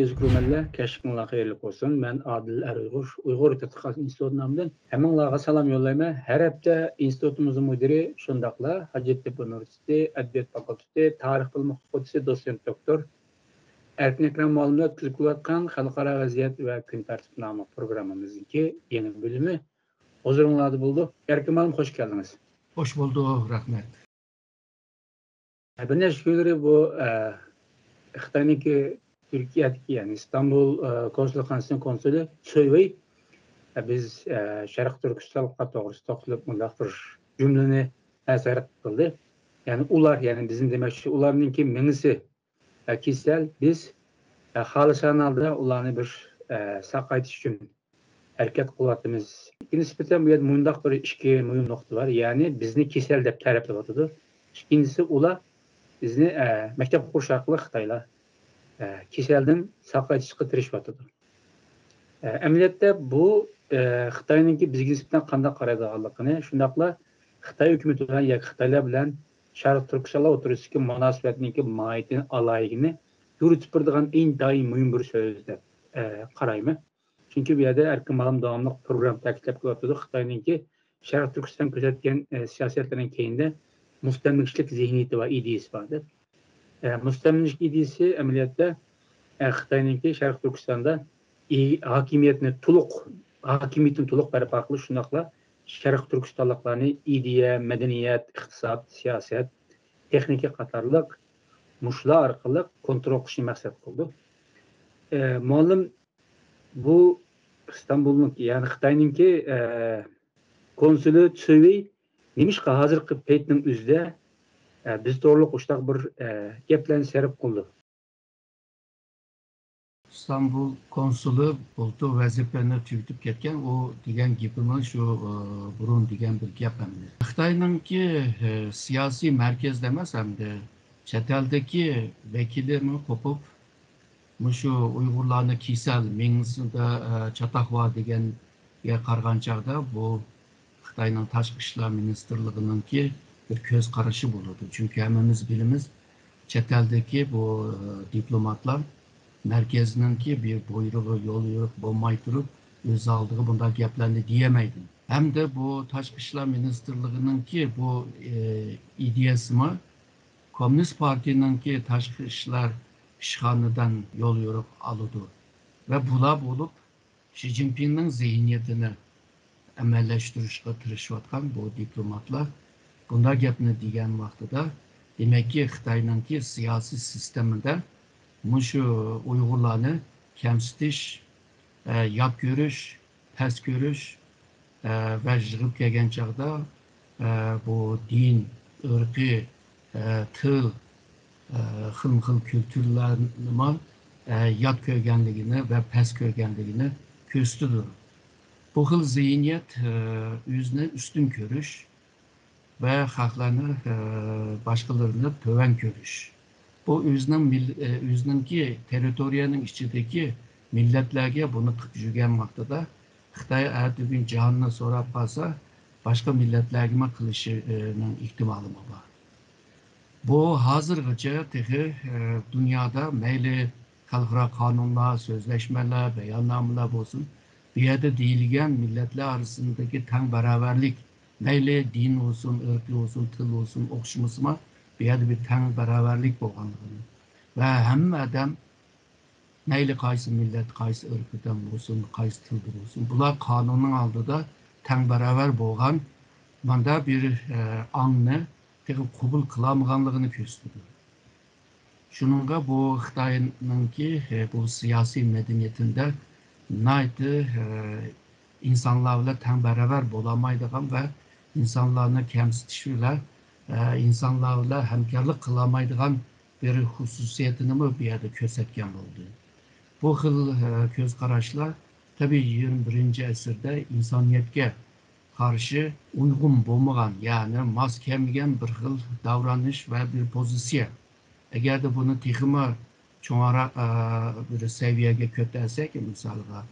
Özgürmelle keşfimle hayırlı olsun. Ben Adil Er-Uygur, Uygur Tadqiqat İnstitutundan. Hemen salam yollayma. Her hafta institutumuzun müdiri şundakla Hacettepe Üniversitesi Edebiyat Fakültesi Tarih Bilimi Fakültesi Doçent Doktor Erkin Ekrem Muallim'le ötküzüp Halkara Vaziyet ve Gün Tartibname programımızdaki yeni bölümü huzurunuzda buldu. Erkin Muallim hoş geldiniz. Hoş bulduk, rahmet. Bir neşe bu Xitay'daki Türkiye'deki yani İstanbul Konsolosluğu'nun konsülü Söyley biz Şarkı Türkistan'a doğrusu toplulup bundan bir cümleni esaret kıldı. Yani ular yani bizim demek ularının ki menisi kişisel biz halisan aldı ularını bir sakaytiş için hareket kuvvetimiz. Nispeten bu yer mundaq bir iki mühim nokta var. Yani bizni kişisel dep tariflep atıdı. İkincisi ular bizni mektep kuşaklı Xitayla kişiselden saklayışqa tirişip atıdı. Əməliyyatda bu Xitayınınki bizga nisbatan qanday qaraydiganligini, shundaqla Xitoy hukumati bilan yoki Xitoylar bilan Sharq Turkistonlar o'rtasidagi munosabatning mohiyatini alayigini yuritib turadigan intayin muhim bir so'z deb qarayman. Chunki bu yerda Erkin Muallim davomli program ta'kidlab kelyapti. Xitoyninki Sharq Turkiston ko'rsatgan siyosatlaridan keyinda mustamlikachilik zihniyati va ideyasi bor deb. Mustamlikachilik ideyasi amaliyotda Xitoyninki Sharq Turkistonda hakimiyetini tuluq barpo qilish shundoqla Sharq Turkistonliklarni ideya, madaniyat, iqtisod, siyosat, texnika qatorliq mushlar orqali kontrol qilishni maqsad qildi. Muallim bu İstanbul'niki yani Xitoyninki konsuli Söyley nimishqa hozirgi paytning o'zida biz to'g'riliq ushtaq bir gaplarni sarf qildi. İstanbul konsulu buldu vazifelerini tüyütüp ketken o diyen gapimiz şu burun diyen bir gap emdi. Xitay'nınki siyasi merkez demez hem de çeteldeki vekilimi kopup şu Uygurlarını kişisel Ming'sinde Çatakva diyen yer kargançağda bu Xitay'nın Taşqi İşler Ministerliği'ninki bir köz karışı bulurdu. Çünkü hemimiz bilimiz çeteldeki bu diplomatlar merkezininki bir buyruğu, yol yürüp, bombay durup, öz aldığı bunda gaplarını diyemeydim. Hem de bu Taşqi İşler Ministerliği'ninki bu ideyasını Komünist Parti'ninki Taşqi İşler işhanıdan yol yürüp alıdı. Ve bula bulup Xi Jinping'in zihniyetini emelleştirişe tırışıyotkan bu diplomatlar bunda gapını diyen vaxtıda demek ki Xitay'ninki siyasi sisteminde şu Uygurlarını kemsitiş, yat görüş, ters görüş ve jığıp gelgen çağda bu din, ırkı, tıl, xıl kültürlerine yat kökenliğini ve pes kökenliğini köstüdür. Bu xıl zihniyet yüzüne üstün görüş ve halklarını başkalarını töven görüş. Bu özününki teritoriyanın içindeki milletlerge bunu yügen vaxtıda Xitay eğer bugün cihanına sonra kalsa başka milletlergime kılışının ihtimali var. Bu hazırgıca dünyada meyli halkara kanunlar, sözleşmeler, beyannameler olsun bir yerde değilgen milletler arasındaki tam beraberlik meyli din olsun, ırkı olsun, tıl olsun, okşumusuma bir yerde bir tam beraberlik bolğanlığını ve hem adam meyli qaysı millet, qaysı ırkıdan olsun, qaysı tıldır olsun bular kanunun aldıda tam beraber bolğan manda bir anını kubul kılamğanlığını gösteriyor. Şununla bu Xitay'ınki bu siyasi medeniyetinde naydı insanlarla tam beraber bolamaydıgan ve insanlarını kemsitişiyle insanlarla hemkarlık kılamaydıgan bir hususiyetini mi bir yerde kösetken oldu. Bu xil köz karışlar tabi 21. əsrde insaniyetke karşı uygun bulmayan yani maskemgen bir xil davranış ve bir pozisyon. Eğer de bunu teximi çoğara bir seviyeye kötelsek mesela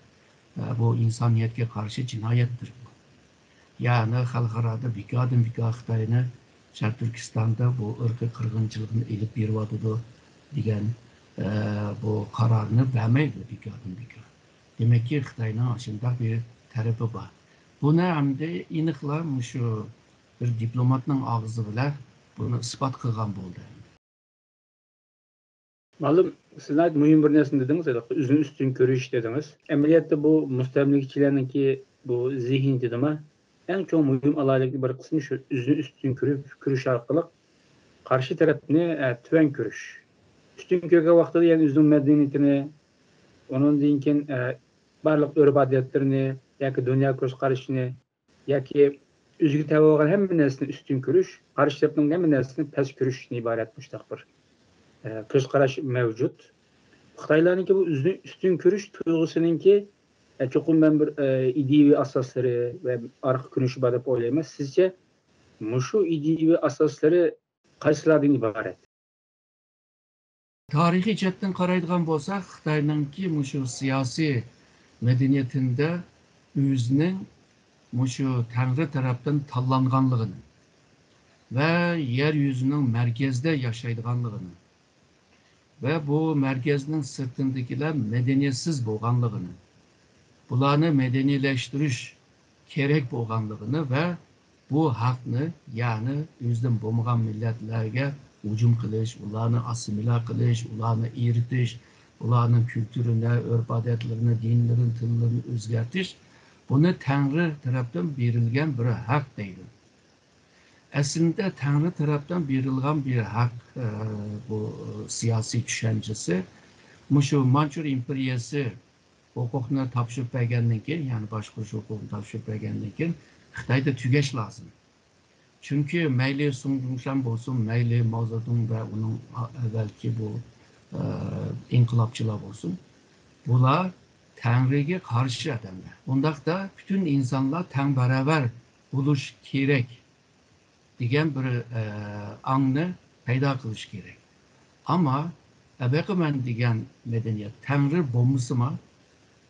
bu insaniyetke karşı cinayettir. Yani halkarada bikadım bika Xitay'ını Şark Türkistan'da bu ırkı kırgınçılığını elip bir vadıdı diyen bu kararını vermeydi bir adım bir gün. Demek ki Xitayning aşında bir tarafi var. Buni hamda aniqla şu bir diplomatning og'zi bilan buni isbot qilgan bo'ldi. Malum sizler mühim bir nesne dediniz ya, üzün üstün görüş dediniz. Emniyette bu müstemlikçilerinki bu zihni dedime en çok mühim alaylıklı bir kısmı şu üzün üstün görüş arkalık karşı tarafını tüven görüş. Üstün köke vaxtıda yani üzün medeniyetini, onun deyinken barlık örüp adetlerini, yaki dünya göz karışını, yaki üzgü tabi olan hem bir nesne üstün görüş, karşı tarafının hem bir nesne pes görüşünü ibaret müstakbir. Göz karaş mevcut. Xitaylarınki bu üstün görüş duygusununki çokum ben bir idevi asasları ve arka görüşü badıp oylayamaz. Sizce şu idevi asasları qaysilardan ibaret? Tarixiy jihatdan qaraydigan bo'lsak, Xitoyningki shu siyosiy madaniyatida o'zining shu Tangri tarafdan tanlanganligini va yer yuzining markazida yashaydiganligini va bu markazning sirtindagilar madaniyatsiz bo'lganligini, bularni madaniylashtirish kerak bo'lganligini va bu haqni, ya'ni o'zidan bo'lmagan millatlarga hücum qilish, ularni assimila qilish, ularni eritish, ularning kültürüne, örf adetlerini, dinlerini, tillarini o'zgartirish, buni Tangri tarafdan berilgan bir haq deydi. Aslında Tangri tarafdan berilgan bir haq bu siyasi düşüncesi. Şu Manchur imperiyasi hukukunu topshirib bergandan keyin, ya'ni boshqarish hukukini topshirib bergandan keyin Xitoyda tugash lazım. Çünkü mayli Sun Yat-sen bo'lsin, mayli Mao Zedong ve onun belki bu inkılapçılar olsun, bular Tangriga karşı adamlar. Bundaqda bütün insanlar teng beraber buluş kerak degan bir angni paydo qilish kerak. Ama Abeqiman degan medeniyet Tangri bo'lmasimi,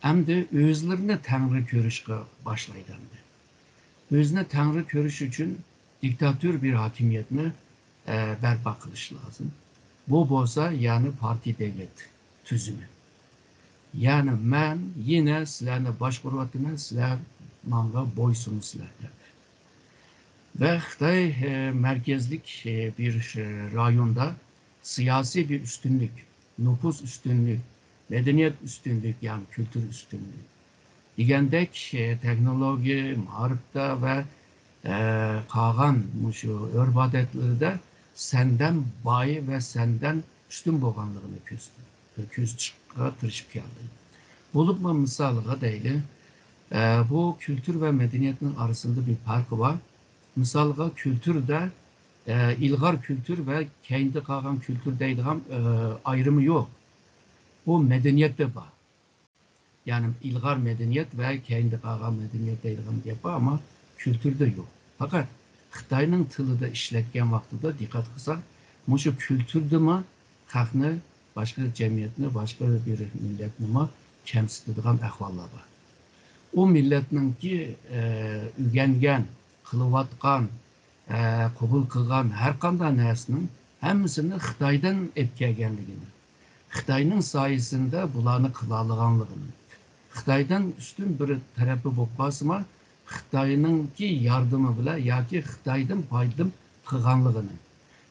hamda o'zlarini Tangri ko'rishga boshlaydi. O'zini Tangri ko'rish uchun diktatör bir hakimiyetini berpa qilish lazım. Bu bo'lsa, yani parti devlet tüzümü. Yani ben yine sizlarni boshqaryapman, sizlar menga bo'ysunsizlar. Ve Xitoy merkezlik bir rayonda siyasi bir üstünlük, nüfus üstünlük, medeniyet üstünlük, yani kültür üstünlük. Degandek teknoloji, ma'rifda ve qolgan shu örf odatlarida senden boy ve senden üstün bo'lganligini ko'z chiqishga tirishib keldi. Bo'libmi misoliga deyli, bu kültür ve medeniyetin arasında bir farkı var. Misalga kültürde ilgar kültür ve kendi qolgan kültür deydigan ayrımı yok. Bu medeniyette var. Yani ilgar medeniyet ve kendi qolgan medeniyet deydigan gap var ama kültürde yok. Fakat Xitoyning tilida ishlatgan vaqtida dikkat qilsak, shu kültürdimi xalqni, boshqa jamiyatni, boshqa bir millatni kamsitadigan ahvollar bor. O millatninki o'rgangan, qilayotgan, qabul qilgan har qanday narsaning hammasini Xitoydan olib kelganligini, Xitoyning soyasida bularni qila olganligini, Xitoydan ustun bir tarafi bo'lib qolsa, Xitoyningki yordami bilan yoki Xitoydan foydalanib qilganligini,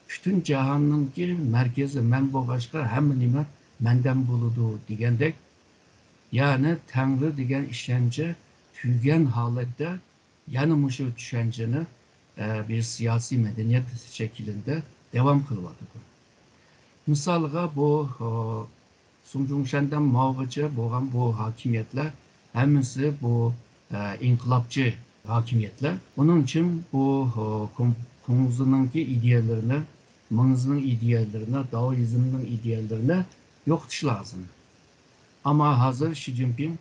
bütün jahonningki markazi men bo'lg'achqa hamma nima mendan bo'ladi degandek, ya'ni Tangri degan ishonchi tugagan holatda yana shu tushunchani bir siyasi medeniyet şeklinde devam kılıvadı. Misalga bu Sun Yat-sen'den Mao'gacha bo'lgan bu hakimiyetler, hemisi bu inkılapçı hakimiyetler. Onun için bu Konfuzyus'unki ideallerini, Mengzi'nin ideallerini, Daoizm'nin ideallerini yok etiş lazım. Ama hazır Xi Jinping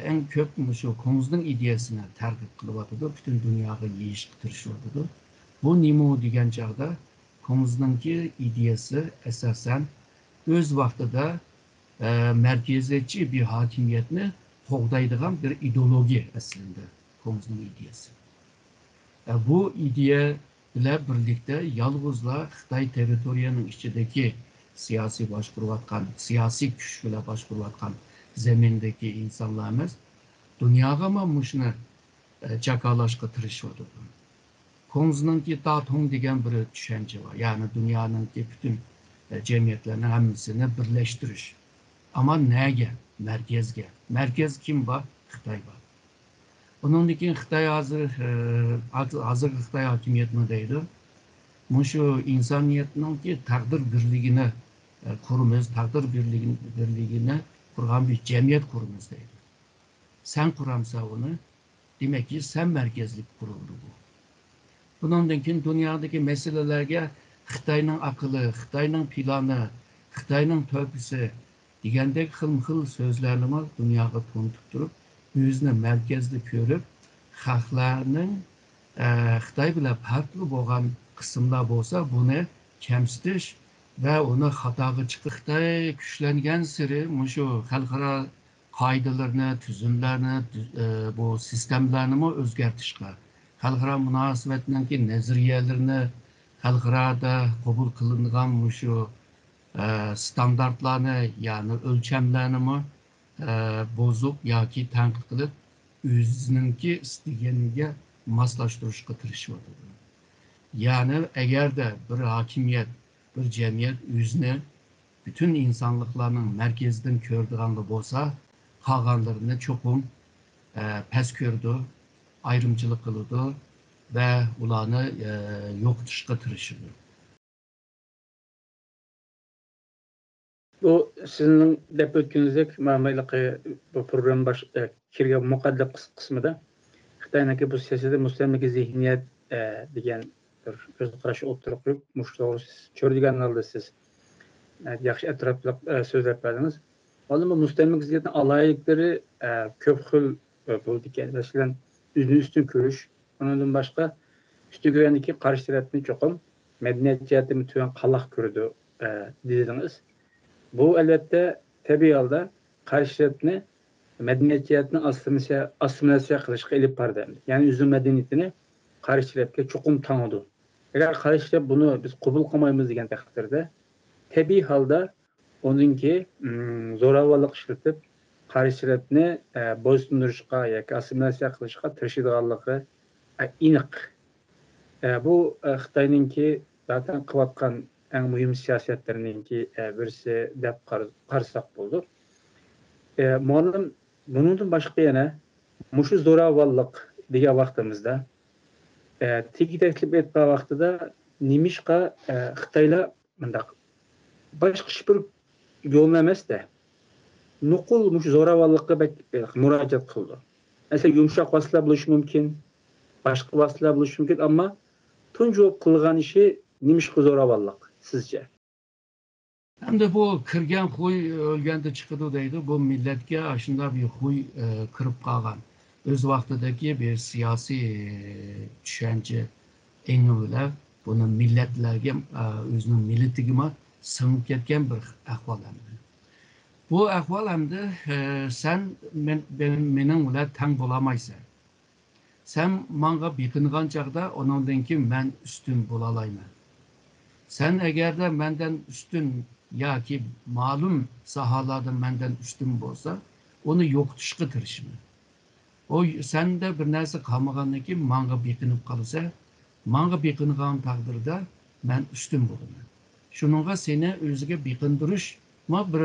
en köp şu Konfuzyus'un ideyasını terkip kılıvatıdı, bütün dünyaya yiyiş tirişiyordu. Bu nimo degan chog'da Konfuzyus'unki ideyası esasen öz vaqtida merkeziyetçi bir hakimiyetni qo'g'daydigan bir ideologiya aslında Konfuzyus'un ideyası. Bu ideya bilan birlikte yalnızla Xitoy territoriyanın içindeki siyasi başkuruvatkan, siyasi güç bilen başkuruvatkan zemindeki insanlarımız dünyaya mı muşunu çakalaşka tırışıyordu. Konzununki Datung degen bir düşünce var. Yani dünyanın bütün cemiyetlerini hemsini birleştiriş. Ama neye? Merkezge. Merkez kim var? Xitay var. Onun için Xitay hazır Xitay hakimiyetini deydi. Şu insaniyetinin ki takdir birliğine kurumuz, takdir birliğine kurgan bir cemiyet kurumuz deydi. Sen kuramsa onu, demek ki sen merkezlik kuruldu bu. Bunun için dünyadaki meselelerge Xitayning akılı, Xitayning planı, Xitayning töpüsü degandek xil sözlerini dünyaya to'ntib turib, o'zini merkezli ko'rib, xalqlarning Xitoy bilan farqli bo'lgan qismlar bo'lsa, buni kamsitish va uni xatoga chiqib Xitoy kuchlangan siri shu xalqaro qoidalarni, tuzumlarni, bu sistemlarni o'zgartirishga, xalqaro munosabatlarning nazariyalarini, xalqaroda qabul qilingan shu standartlarni, yani ölçemlerini bozup yoki tanqid qilib, o'zininki istaganiga moslashtirishga tirishadi. Yani eğer de bir hakimiyet, bir cemiyet o'zini bütün insanlıklarının merkezinden ko'rdiganga bo'lsa, qolganlarini cho'qim past ko'rdi, ayrımcılık qiladi ve ularni yo'qotishga tirishadi. Bu sizin dep ötkünüzdek ma'mayliqi bu program kirgan muqaddam qismida Xitoyniki bu siyosatda mustamlaka zihniyat degan bir ko'z qarash o'tirib qo'yib, mushto'g'ri ko'rdigan holda siz yaxshi atrofli so'zlab berdingiz. Hozir bu mustamlaka zihniyatning alaylikleri ko'p xil bo'ldi ekan. Masalan, o'zini ustun ko'rish, undan boshqa üstün ko'rgandagi qarshi tarafni cho'qim madaniyat jihatdan tuvan qaloq ko'rdi dedingiz. Bu elbette tabiiy holda qarshi tarafni madaniyat jihatdan assimilyatsiya qilishga ilib bordi. Ya'ni o'z madaniyatini qarshi tarafga cho'qim tanidi. Agar qarshi taraf buni biz qabul qilmaymiz degan taqdirda tabiiy holda onunki zo'ravonlik ishlatib qarshi tarafni bo'ysundirishga yoki assimilyatsiya qilishga tirishadiganligi aniq. Bu Xitoyningki zaten qilayotgan eng muhim siyosatlarininki birisi deb qarasak bo'ldi. Ma'lum bundan boshqa yana mushu zo'ravonlik degan vaqtimizda tegi taklif etgan vaqtida nimishqa Xitoylar bundaq boshqa bir yo'lni emasda nuqul mushu zo'ravonlikqa murojaat qildi. Mesela yumshoq vositalar bo'lishi mumkin, boshqa vositalar bo'lishi mumkin, ammo tunji qilgan ishi nimishqa zo'ravonlik sizce? Hem de bu kırgen huy ölgende çıkıdı deydi. Bu milletke aşında bir huy kırıp kalgan. Öz vaktideki bir siyasi düşünce eniyle bunu milletlerge özünün milletigime sığınıp ketken bir ahval emdi. Bu ahval emdi sen menin ile teng bulamaysan. Sen manga biqingan çağda onundan ki men üstün bulalayman. Sen eğer de menden üstün ya ki malum sahalarda menden üstün olsa onu yo'qotishga tirishma. O sende bir narsa qolmagandan keyin manga beqinib qolsa, manga beqingan taqdirda men üstün bo'laman. Shuningga seni o'ziga beqindirish bir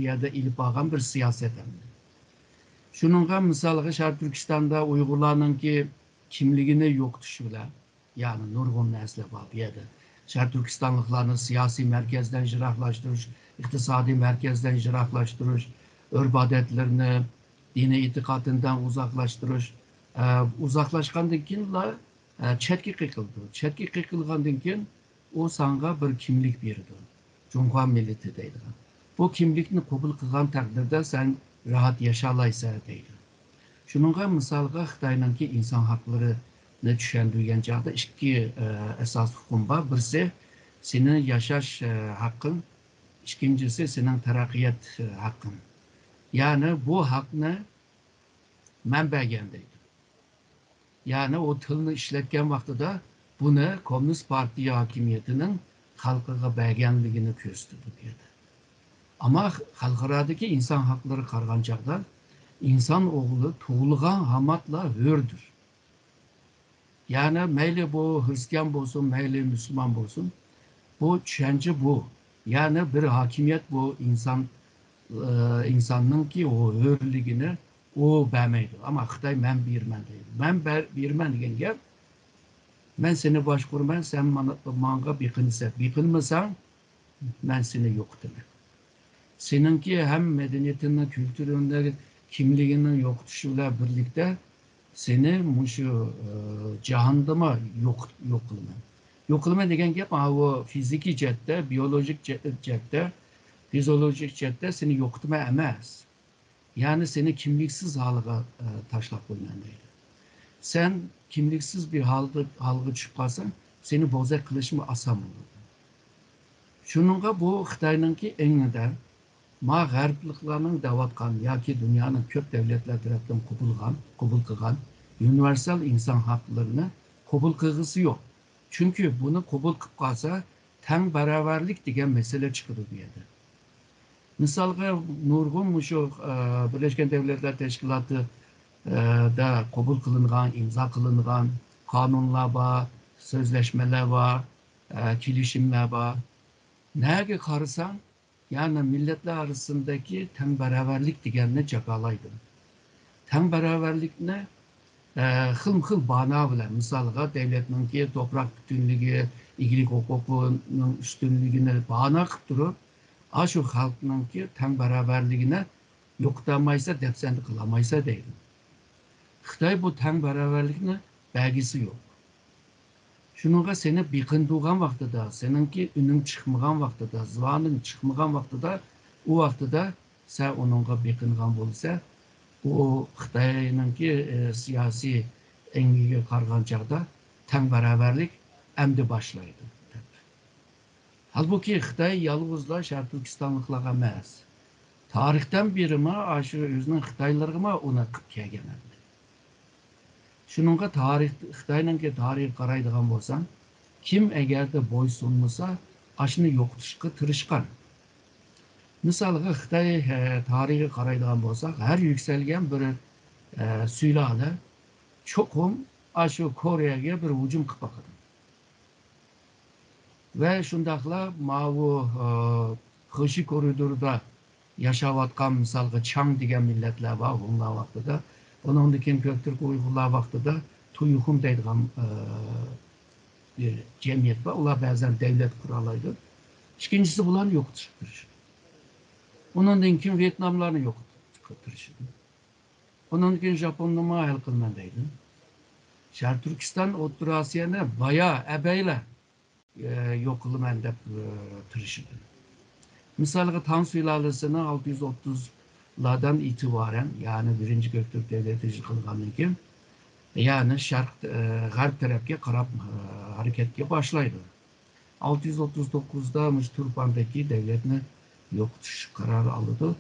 yerda ilib olgan bir siyosat. Shuningga misolga Sharq Turkistonda Uyg'urlarningki kimligini yo'qotish bilan, ya'ni nurg'un narsalar bor bu yerda. Şark Türkistanlıklarını siyasi merkezden jiraklaştırış, iktisadi merkezden jiraklaştırış, örf adetlerini dini itikadından uzaklaştırış, uzaklaşkandan keyin chetga qiqildi. Chetga qiqilgandan keyin o sanga bir kimlik berdi. Cumhur milleti deydi. Bu kimlikni qabul qilgan taqdirda sen rahat yaşalaysan deydi. Shuningga misolga Xitoyningki inson haqlari ne düşündüğün çağda iki esas hukum var. Birisi senin yaşaş hakkın, ikincisi senin terakkiyat hakkın. Yani bu hakkını menbeğendeydi. Yani o tılını işletken vaxtıda bunu Komünist Parti hakimiyetinin halkıga bergenligini gösterdi dedi. Ama halkaradaki insan hakları kargancakta insan oğlu tuğulgan hamatla hördür. Yani meyli bu Hristiyan olsun, meyli Müslüman olsun, bu düşünce bu. Yani bir hakimiyet bu insanın ki o hörlüğünü o vermeydi. Ama Xitay men birmen deydi. Men birmen degan gap, men seni başkurman, sen manga biqinmasan, men seni yok demek. Seninki hem medeniyetinin, kültüründe, kimliğinin yoktuşuyla birlikte seni muşu cahannama yok kılma. Yok kılma degen gap o fiziki cihette, biyolojik cihette, fizyolojik cihette seni yoktuma emez. Yani seni kimliksiz halıga taşlap koymayandaydı. Sen kimliksiz bir halgı çıkarsan seni bozak kılışımı asam olur. Şununla bu Xitay'nınki eninde ma garipliklarının davatkan ya ki dünyanın köp devletler tarafından kabul kılgan universal insan haklarını kabul kılgısı yok. Çünkü bunu kabul kılıp kalsa teng beraberlik degen mesele çıkıdı bir yerde. Misalga nurgun şu Birleşken Devletler Teşkilatı da kabul kılıngan, imza kılıngan kanunlar var, sözleşmeler var, kilişimler var. Neye karısan yani milletler arasındaki teng beraberlik degenini cakalaydı. Teng beraberlik ne? Hıl bana bilen misalga devletninki toprak bütünlüğü, igilik hukukunun üstünlüğüne bana kıp durup aşu halkınınki teng beraberliğine yoktamaysa depsendi kılamaysa değil. Xitay bu teng beraberliğine belgisi yok. Şununla seni biqinduğun vaxtıda, seninki ünün çıkmıgan vaxtıda, zıvanın çıkmıgan vaxtıda, o vaxtıda sen onunla biqingan bolsa, o Xitay'ınki siyasi engiga kargancakta teng beraberlik emdi başlaydı. Halbuki Xitay yalğızla Şarkı Türkistanlıklarga emas. Tarihten birime aşı özünün Xitaylarıma ona kıp kelgen. Şununla Xitay'nınki tarihi qaraydigan bolsan, kim eğer de boysunmasa aşını yoktuşqa tırışkan. Misalga Xitay tarihi qaraydigan bolsak, her yükselgen bir süylale çokum aşı Kore'ye bir hücum kılıp bakadı. Ve şundakla mavu Hışı koridorda yaşavatkan misalga Çang degen milletler var onlar vaxtıda. Onun dikin Göktürk Uygurlar vaxtıda Tuyuhum deydigan bir cemiyet var. Ular bazen devlet kuralaydı. İkincisi bulan yoktur. Onun dikin Vietnamlarını yoktur. Onun dikin Japonlu mahal kılmandaydı. Şarkı Türkistan Orta Asya'nı bayağı ebeyle yok kılmanda tırışıdı. Misalga Tan sülalesini 630'lardan itibaren yani 1. Göktürk Devleti kılganlıkken yani garp tarafga qarab hareketga başlaydı. 639'da Turpan'daki devletini yokutuş kararı aldı.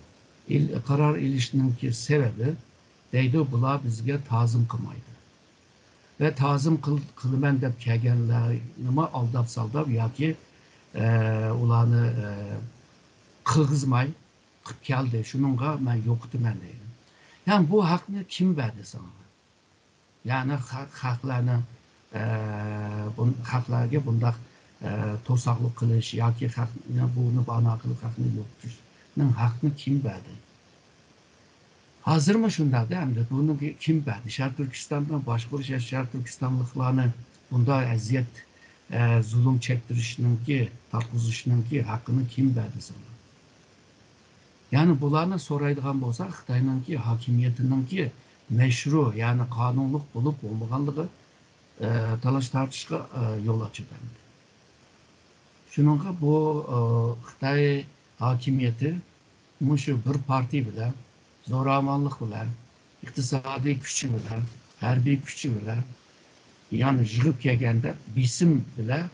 Karar ilişkininki sebebi deydi bular bizge tazım kılmaydı. Ve tazım kılmen dep kelgenlerimi aldap saldap yoki ularni kılgızmay kıp keldi. Şununla men yokutumen deydim. Yani bu hakkını kim verdi sana? Yani haklarını haklarga bundak tosaqlık kılış yoki bunu bana kılıp hakkını yokutuşun hakkını kim verdi? Hazır mı şunda hem de bunu kim verdi? Şarkı Türkistan'dan başka Şarkı Türkistanlıklarını bunda eziyet zulüm çektirişinin tapuzuşunun hakkını kim verdi sana? Yani bularını soraydigan bolsa Xitay'nınki hakimiyetinninki meşru yani kanunluk bulup olmaganlığı talaş tartışka yol açıdı. Şununla bu Xitay hakimiyeti muşu bir parti bile zoramanlık bile iktisadi güçü bile harbiy güçü bile yani jığıp kelgende bisim bile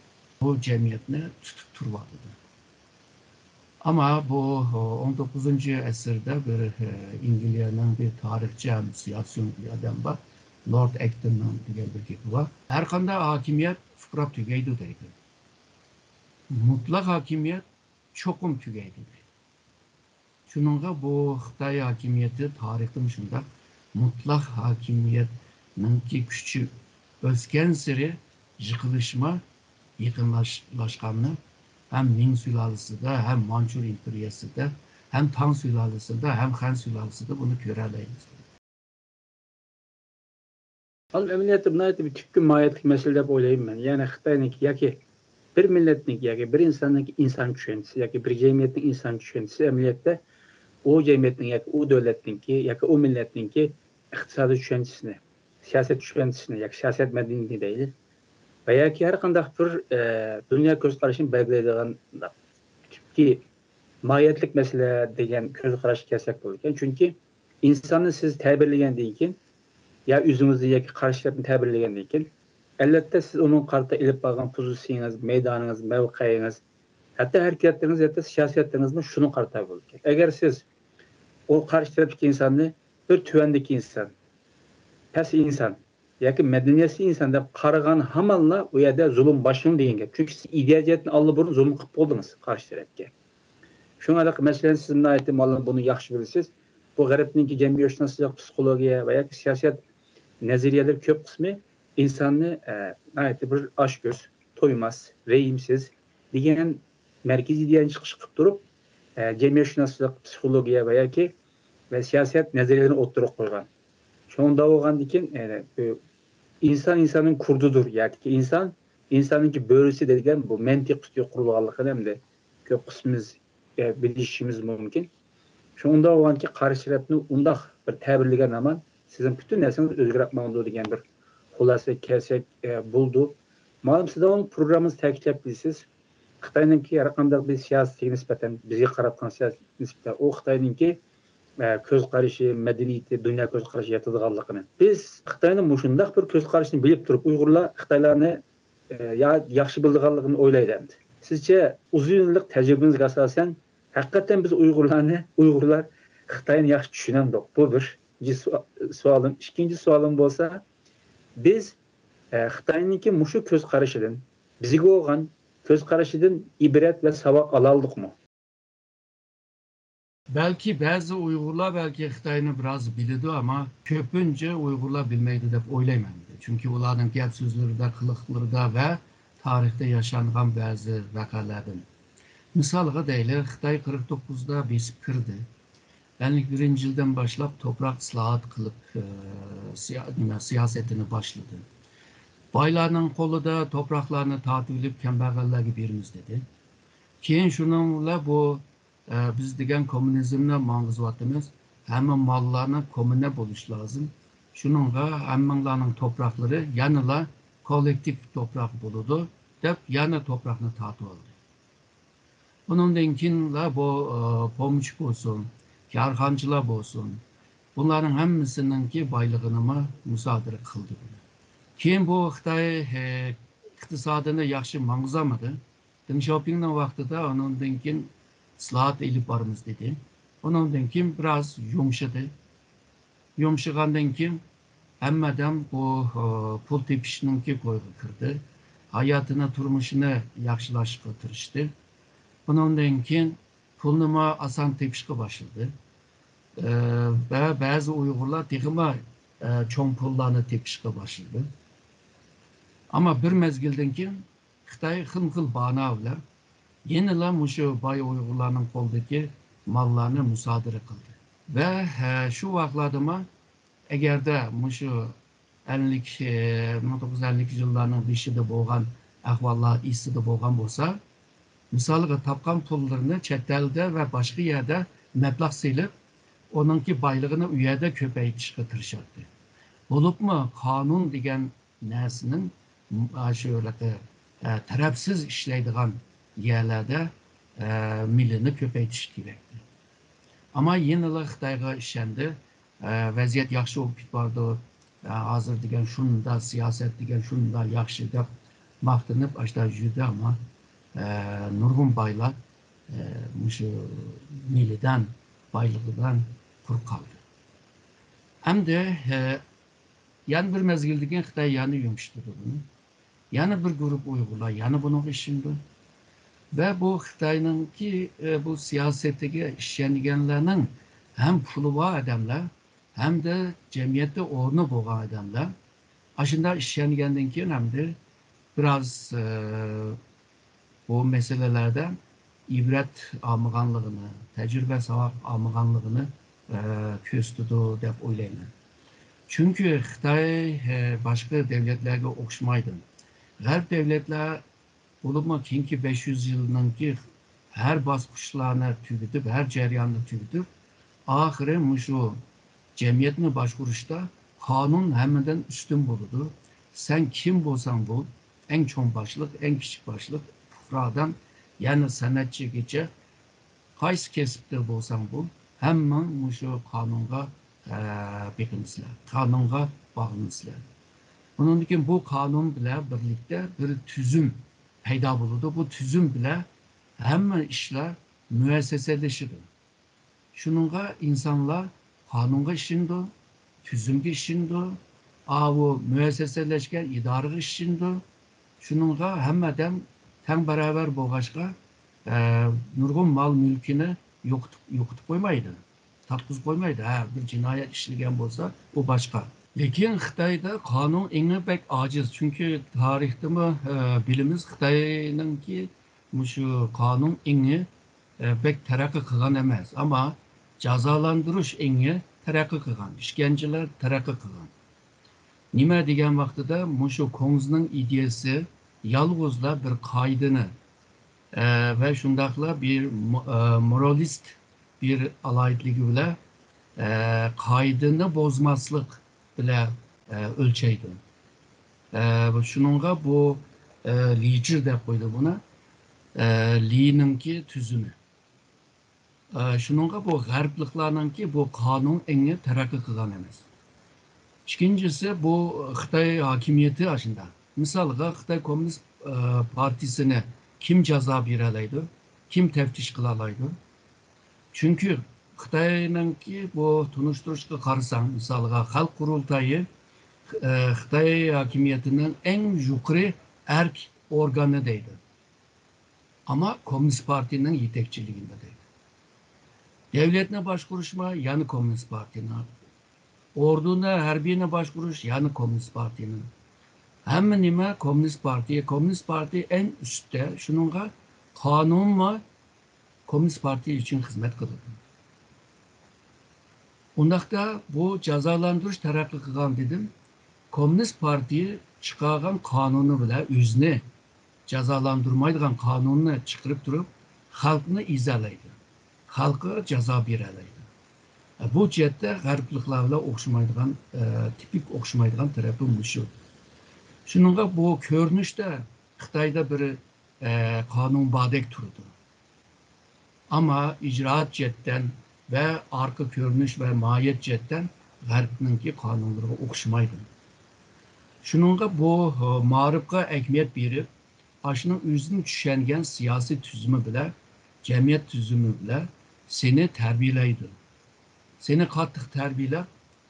bu cemiyetini tutup turvadıdı. Ama bu 19. əsrdə bir İngilizcenin bir tarihçi, siyasi bir adam var. Lord Acton'un diye bir kitabı var. Her kanda hakimiyet fıkrap tügeydi deydi. mutlak hakimiyet çokum tügeydi. Şununla bu Xitay hakimiyeti tarihte şunda mutlak hakimiyetinin ki küçü özgen seri yıkılışma, yıkınlaşkanlığı hem Ming sülalesi de hem Mançur İmperiyası da hem Tang sülalesi de hem Han sülalesi de bunu göreleyiniz. Al emniyeti bunaydı bir tükkün mahiyetlik mesele dep oylayayım ben. Yani Xitay'nınki yaki bir milletnik yaki bir insanın insan düşüncesi yaki bir cemiyetin insan düşüncesi emniyette o cemiyetin yaki o devletinki yaki o milletinki iktisadi düşüncesini, siyaset düşüncesini yaki siyaset medeniyeti değil. Veya ki her kandak bir dünya göz karışını belgilediğin ki mahiyetlik mesele degen göz karşı kesek bulurken. Çünkü insanı siz tabirleyen deyken ya yüzünüzde ya ki karşılarını tabirleyen deyken elbette siz onun karta ilip bağlan pozisyonunuz, meydanınız, mevkiyiniz hatta hareketleriniz hatta siyasetlerinizin şunu karta bulurken. Eğer siz o karşı taraftaki insanı bir tüvendeki insan, pes insan yoki madaniyatli insan deb qaragan hamanla u yerda zulm boshlanadi degan gap. Chunki siz ideologiyani oldin zulm qilib qo'ydingiz qarshi tarafga. Shunga masalan siz bunday aytdim, buni yaxshi bilasiz. Bu g'arbniki jamiyatshunoslik, psixologiya va yoki siyosat nazariyalar ko'p qismi insonni bir oshko'z, to'ymas, rehimsiz degan markaziy ideyadan chiqish qilib turib, jamiyatshunoslik, psixologiya va yoki ve siyaset nazariyelerini oturup koygan. Şunda olgan dikin insan insanın kurdudur. Yani insan insanın ki böğrüsü dediğim bu mentik tutuyor kurulganlıkını hem de köp kısmımız bilişimiz mümkün. Şunda olgan ki karşı tarafını undak bir tabirligen aman sizin bütün nesiniz özgürlükmanlığı diyen bir hulası kesek buldu. Malum siz de onun programınızı takip bilsiz. Xitay'ınki her bir siyasi nispeten bizi qaratgan siyasi nispeten o Xitay'ınki köz qarışı, medeniyeti, dünya köz qarışı yatıdığanlıqını. Biz Xitay'ın muşundaq bir köz qarışını bilip durup Uygurlar Xitaylarını yaxşı bildiğanlıqını oylaydı. Sizce uzun yıllık tecrübenize asasen hakikaten biz Uygurlar Xitay'ını yaxşı düşünendik. Bu bir sualım. İkinci sualım bolsa biz Xitay'ınki muşu köz qarışıdan bizge olgan köz qarışıdan ibret ve savak alaldık mı? Belki bazı Uygurlar belki Xitayını biraz bilidi ama köpünce Uygurlar bilmeydi de oylaymadı. Çünkü onların gap sözleri de, kılıkları da ve tarihte yaşanған bazı vakalardan. Misalga deyler, Xitay 49'da biz kırdı. Yani birinci yıldan başlap toprak ıslahat kılıp siyasetini başladı. Baylarının kolu da topraklarını tatbilip kemberlerle birimiz dedi. Keyin şununla bu biz degan komünizmni mang'izayotimiz hamma mallarni komuna bo'lish lozim. Shuningga hammanglarning to'proqlari yanala kollektiv to'proq bo'ladi deb yana to'proqni tortib oldi. Bundan keyin bu pomchi bo'lsin, karxonchilar bo'lsin, bunların hammasininki boyligini musodara qildi. Keyin bu Xitoy iqtisodini yaxshi mang'izamadi. Deng Xiaoping'nin vaqtida ondan keyin islohot ilib boramiz dedi. Ondan keyin biraz yumshadı. Yumshagandan keyin hammadan bu pul tepishninki qo'yga kirdi. Hayotini, turmushini yaxshilashga tirishdi. Ondan keyin pulni oson tepishga boshladi. Ve bazı Uygurlar texima cho'ng pullarni tepishga boshladi. Ama bir mezgildan keyin Xitoy xil bahona bilan yenila mushu boy Uygurlarning qo'lidagi mallarni musodara qildi. Ve şu vaqtlarda agarda mushu 1950 yillarning beshida bo'lgan ahvollar esida bo'lgan bo'lsa, misoliga topgan pullarini chet elda va boshqa yerda mablag' selib, onunki boyligini u yerda ko'paytirishga tirishadi. Bo'libmi qonun degan narsaning shu tarafsiz ishlaydigan yerlarda millini ko'paytirish kerakdi. Ama yenila Xitoyga ishondi, vaziyat yaxshi bo'lib ketibdi. Hozir degan shunda siyoset degan shunda yaxshi deb maqtanib ashta yurdi ama nurg'un boylar shu millidan, boyligidan quruq qoldi. Hamda yana bir mezgildan keyin Xitoy yana yumshatdi buni. Yana bir guruh Uyg'urlar yana buni ishindi. ve bu Xitay'nınki bu siyasetdeki işlengenlerinin hem pulu var adamlar hem de cemiyette ornu boğan adamlar. Aşında işlengenden keyin hem de biraz bu meselelerde ibret almaganlığını, tecrübe savab almaganlığını köz tutu dep oylayman. Çünkü Xitay başka devletlerge okşamaydı. Garp devletler olubmu keyinki 500 yılınki her basqıçlarını tügütüp, her jaryanını tügütüp, ahire muşu cemiyetini başkuruşta kanun hemmeden üstün buludu. Sen kim bolsan bol, en çoğun başlık, en küçük başlık, fıkradan yani sanatçı geçe, qaysı kesipte bolsan bol, hemen muşu kanunga bekinsizler, kanunga bağlısızlar. Onun için bu kanun bile birlikte bir tüzüm peyda bulundu. Bu tüzüm bile hemen işler müesseseleşir. Şununla insanlar kanunga işindi, tüzümge işindi, bu müesseseleşken idare işindi. Şununla hemmeden ten beraber boğaşka nurgun mal mülkünü yokutup koymaydı. Tatbuz koymaydı. Bir cinayet işlegen bolsa o başka. Lekin Xitayda kanun eni pek aciz. Çünkü tarihte mi bilimiz Xitay'nınki şu kanun eni pek terakki kılgan emas. Ama cazalandırış eni terakki kılgan. İşkenceler terakki kılgan. Nime degen vaxtıda şu Kongz'nın ideyası yalğızla bir kaydını ve şundakla bir moralist bir alaytligi bile kaydını bozmaslık bile ölçeydi. Şununla bu Li'cir de koydu buna. Li'ninki tüzümü. Şununla bu garplıklarınki bu kanun eni terakki kılgan emas. İkincisi bu Xitay hakimiyeti aşında. Misalga Xitay Komünist Partisi'ne kim ceza beralaydı, kim teftiş kılalaydı. Çünkü Xitay'nınki bu tunuşturuşka karsan, misalga Halk Kurultayı Xitay hakimiyetinin en yukarı erk organı deydi. Ama Komünist Parti'nin yetekçiliğinde deydi. Devletine başkuruşma yani Komünist Parti'nin. Orduna harbiyine başvuruş yani Komünist Parti'nin. Hemen nime Komünist Parti'ye. Komünist Parti en üstte şununla kanun ve Komünist Parti için hizmet kıldı. Ondakta bu cezalandırış terakki kılgan dedim. Komünist Parti'yi çıkargan kanunu bile üzne cezalandırmaydıgan kanununu çıkarıp durup halkını izalaydı. Halkı ceza beralaydı. Bu cihette garipliklerle okşamaydıgan, tipik okşamaydıgan tarafı muşu. Şununla bu görünüşte Xitayda bir kanun badek turdu. Ama icraat cihetten ve arka görünüş ve mahiyet cihetten garipninki kanunları okşamaydı. Şununla bu marifka ekmiyet berip, aşının üzünü düşengen siyasi tüzümü bile, cemiyet tüzümü bile seni terbiyeleydi. Seni kattık terbiyelep,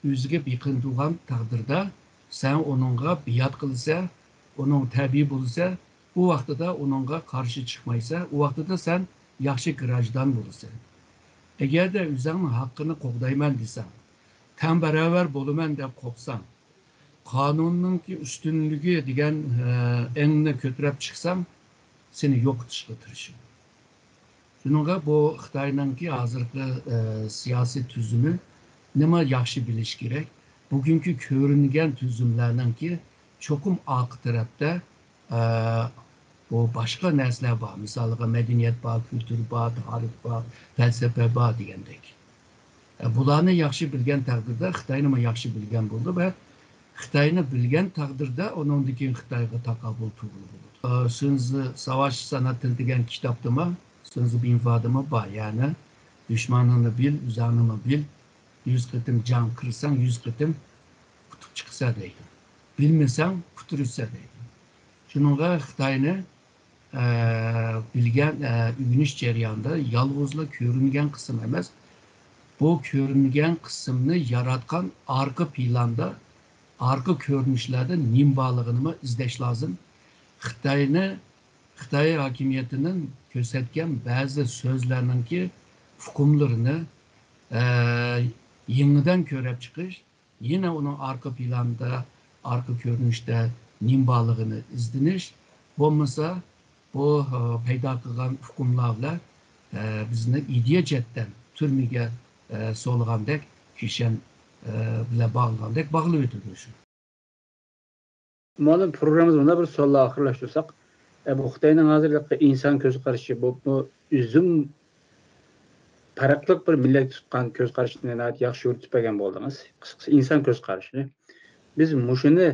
özüge biqindiğin taqdirda sen onunla biat kılsa, onun tabi bulsa, o vaxtıda onunla karşı çıkmaysa, o vaxtıda sen yaxşı qirajdan bulsa. Eğer de üzerinin hakkını qoqdayman desem, ten beraber bolumen de kopsam, kanunun ki üstünlüğü degen enine kötürep çıksam, seni yok etişke tırışım. Şununla bu Xitay'nınki hazırki siyasi tüzümü nima yaxşı biliş gerek. Bugünkü körüngen tüzümlerinki çokum arka tarafta bu başka nesler var. Mesela medeniyet var, kültür var, tarih var, felsefe var diyendek. Bularını yaxşı bilgen takdirde Xitay'ını yaxşı bilgen buldu ve Xitay'ını bilgen takdirde onundaki Xitay'a takabül tuğulu. Sınızı savaş sanatını degen kitaptıma sınızı bir ifadımı var yani. Düşmanını bil, üzerine bil. 100 kıtım can kırsan 100 kıtım kutup çıksa deydi. Bilmesen kuturursa deydi. Şununla Xitay'ını bilgen ügünüş ceryanında yalğızla körüngen kısım emez. Bu körüngen kısmını yaratkan arka planda, arka körünüşlerde nim bağlığını izleş lazım. Xitoy hokimiyatining ko'rsatgan ba'zi so'zlarninki hukmlarini yangidan ko'rib chiqish, yine onun arka planda, arka ko'rinishda nimbaligini izlanish bo'lmasa, bu paydo qilgan hukmlar bilan bizni ideya chetdan turmaga solgandek, kishan bilan bog'lagandek bog'lab o'tadi shu. Malum programımızda bir solla ahırlaştırsak, bu Xitayning hozirgi inson ko'z qarashi bu uzun farqli bir millat tutgan ko'z qarashini yaxshi yo'ritib bergan bo'ldingiz. Qisqasi inson ko'z qarashini. Biz mushuni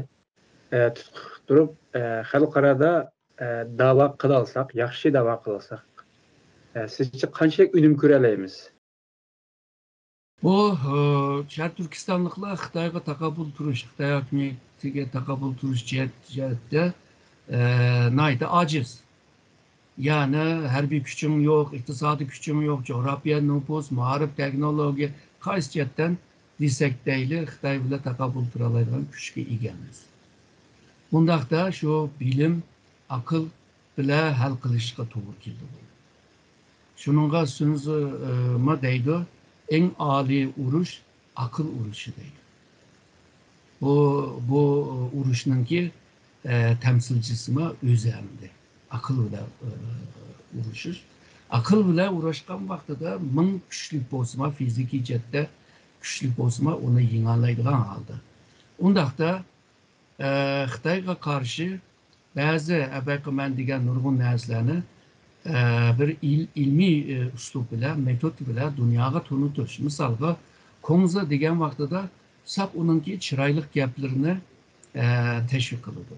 tutib turib, xalqarada da'vo qila olsak, yaxshi da'vo qila olsak, sizcha qanchalik unum ko'ra olamiz? Bu Şərq Türkistanlıqlar Xitayga taqabul turuş, Xitay hokimiyatiga taqabul turuş jihatda nayda aciz. Yani hərbi gücüm yok, iqtisadi gücüm yok, coğrafya, nüfus, maarif, teknologiya qaysi jihatdan desek deyli Xitay bilan taqabul tura oladigan kuchga egamiz. Bundaqda shu bilim, aql bilan hal qilishga to'g'ri keldi. Shuningga so'zma deydi, en âli uruş akıl uruşu değil. Bu uruşunki temsilcisi mi özəmdi. Akıl ile uruşur. Akıl ile uğraşkan vaxtıda min güçlük bozma, fiziki cette güçlük bozma onu yenilaydıgan halda. Ondaqda Xitayga karşı bazı əbəqə mən digən nurgun nəslərini bir ilmi üslub ilə, metod ilə dünyaya tanıtır. Misalga, Konza degan vaqtida sap onunki çiraylıq gaplarını teşvik kılıdı.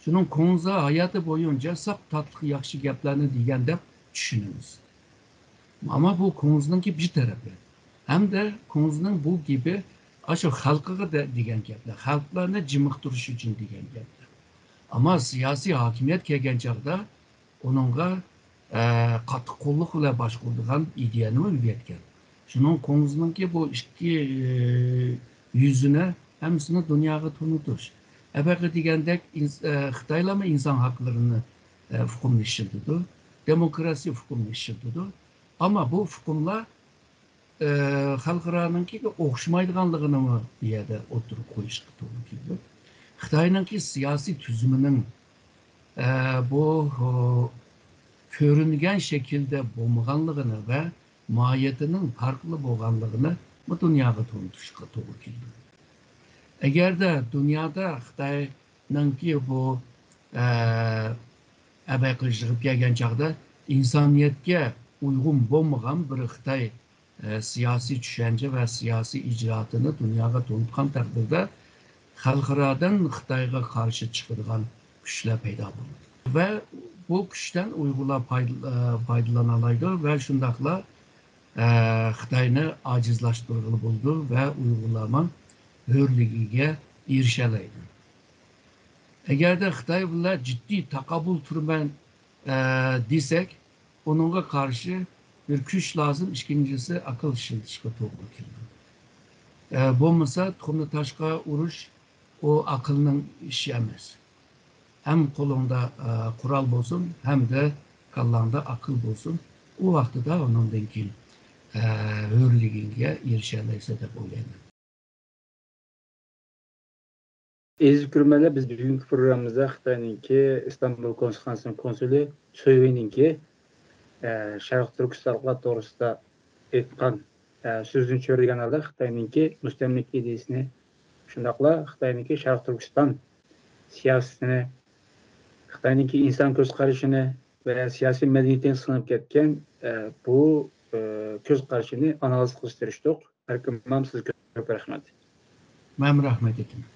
Şunun Konza hayatı boyunca sap tatlı yaxşı gaplarını degan deb düşünürüz. Ama bu Konza'nınki bir tarafı. Hem de Konza'nın bu gibi aşağı halkıga degan gaplar, halklarını cimiqtirish uchun degan gaplar. Ama siyasi hakimiyet kelgan chaqda onunla qattiq qo'lliq bilan boshqaradigan ideyani o'rgatgan. Shuning Konza'nınki bu iki yüzüne hamısını dunyoga tanıtır. Əbəqə degəndək Xitaylar insan haklarını hükümləşdirdi, demokrasi hükümləşdirdi. Ama bu hükümlər xalqaranınki oxşamaydiganlığını mı deyədə oturup qoyuşqa to'g'ri keldi. Xitayninki siyasi tüzümünün bu görüngen şekilde bulmaganlığını ve mahiyetinin farklı bolganlığını bu dünyada tanıtışqa to'g'ri keldi. Eğer de dünyada Xitayninki bu əbəqləşdirib kelgan chaqda insoniyatga uygun bo'lmagan bir Xitay siyasi düşünce ve siyasi icraatını dünyaya tanıtgan taqdirda xalqaradan Xitayga karşı çıkırgan güçler paydo bo'ldi. Ve bu güçten uygula faydalanalaydı ve şundakla Xitayni acizlaştırılı buldu ve uygulama hürligiga erişeleydi. Eğer de Xitay bilan ciddi takabul turman desek, onunla karşı bir güç lazım, ikincisi akıl işletişke to'g'ri keldi. Bo'lmasa tuxumni tashqa urush o akılның işi emas. Hem kolunda kural bolsun, hem de kallanda akıl bolsun. O vaxtida onundan keyin hürligiga erişeleyse deb o'ylayman. Aziz ko'rmanlar, biz bugungi programmamizda Xitoyninki Istanbul Konstitutsiya konsuli Soyveninki Sharq Turkistonlar to'g'risida aytgan so'zini cho'rigan holda Xitoyninki mustamlika ideyasini, shundaqla Xitoyninki Sharq Turkiston siyosatini, Xitoyninki inson ko'z qarashini ve siyosiy madaniyatini sınıp ketken bu ko'z qarashini analiz qilishtirishdik. Sizga ko'p rahmat. Men rahmat etaman.